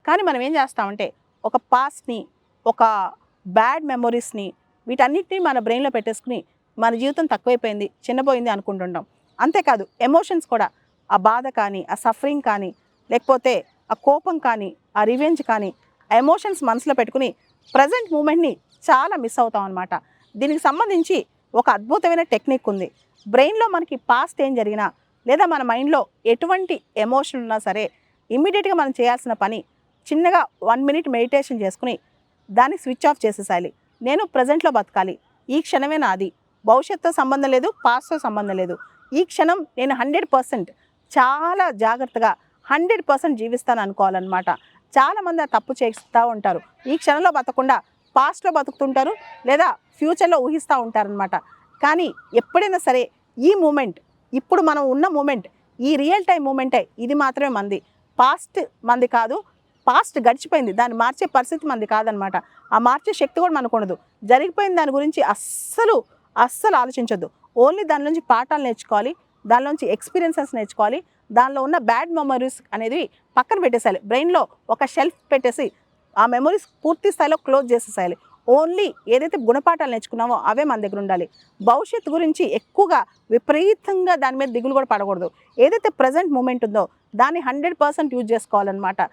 కానీ మనం ఏం చేస్తామంటే ఒక పాస్ట్ని, ఒక బ్యాడ్ మెమొరీస్ని, వీటన్నిటిని మన బ్రెయిన్లో పెట్టేసుకుని మన జీవితం తక్కువైపోయింది, చిన్నపోయింది అనుకుంటుంటాం. అంతేకాదు ఎమోషన్స్ కూడా, ఆ బాధ కానీ, ఆ సఫరింగ్ కానీ, లేకపోతే ఆ కోపం కానీ, ఆ రివెంజ్ కానీ, ఆ ఎమోషన్స్ మనసులో పెట్టుకుని ప్రజెంట్ మూమెంట్ని చాలా మిస్ అవుతాం అనమాట. దీనికి సంబంధించి ఒక అద్భుతమైన టెక్నిక్ ఉంది. బ్రెయిన్లో మనకి పాస్ట్ ఏం జరిగినా లేదా మన మైండ్లో ఎటువంటి ఎమోషన్ ఉన్నా సరే ఇమ్మీడియట్గా మనం చేయాల్సిన పని చిన్నగా 1 మినిట్ మెడిటేషన్ చేసుకుని దాన్ని స్విచ్ ఆఫ్ చేసేసాలి. నేను ప్రజెంట్లో బతకాలి, ఈ క్షణమే నాది, భవిష్యత్తుతో సంబంధం లేదు, పాస్ట్తో సంబంధం లేదు. ఈ క్షణం నేను 100% చాలా జాగ్రత్తగా 100% జీవిస్తాను అనుకోవాలన్నమాట. చాలామంది ఆ తప్పు చేస్తూ ఉంటారు. ఈ క్షణంలో బతకుండా పాస్ట్లో బతుకుతుంటారు లేదా ఫ్యూచర్లో ఊహిస్తూ ఉంటారనమాట. కానీ ఎప్పుడైనా సరే ఈ మూమెంట్, ఇప్పుడు మనం ఉన్న మూమెంట్, ఈ రియల్ టైం మూమెంటే, ఇది మాత్రమే మంది. పాస్ట్ మంది కాదు, పాస్ట్ గడిచిపోయింది, దాన్ని మార్చే పరిస్థితి మంది కాదనమాట. ఆ మార్చే శక్తి కూడా మనకు ఉండదు. జరిగిపోయిన దాని గురించి అస్సలు ఆలోచించొద్దు. ఓన్లీ దాని నుంచి పాఠాలు నేర్చుకోవాలి, దానిలోంచి ఎక్స్పీరియన్సెస్ నేర్చుకోవాలి. దానిలో ఉన్న బ్యాడ్ మెమరీస్ అనేది పక్కన పెట్టేసేయాలి. బ్రెయిన్లో ఒక షెల్ఫ్ పెట్టేసి ఆ మెమరీస్ పూర్తి స్థాయిలో క్లోజ్ చేసేసేయాలి. ఓన్లీ ఏదైతే గుణపాఠాలు నేర్చుకున్నామో అవే మన దగ్గర ఉండాలి. భవిష్యత్తు గురించి ఎక్కువగా విపరీతంగా దాని మీద దిగులు కూడా పడకూడదు. ఏదైతే ప్రజెంట్ మూమెంట్ ఉందో దాన్ని 100% యూజ్ చేసుకోవాలన్నమాట.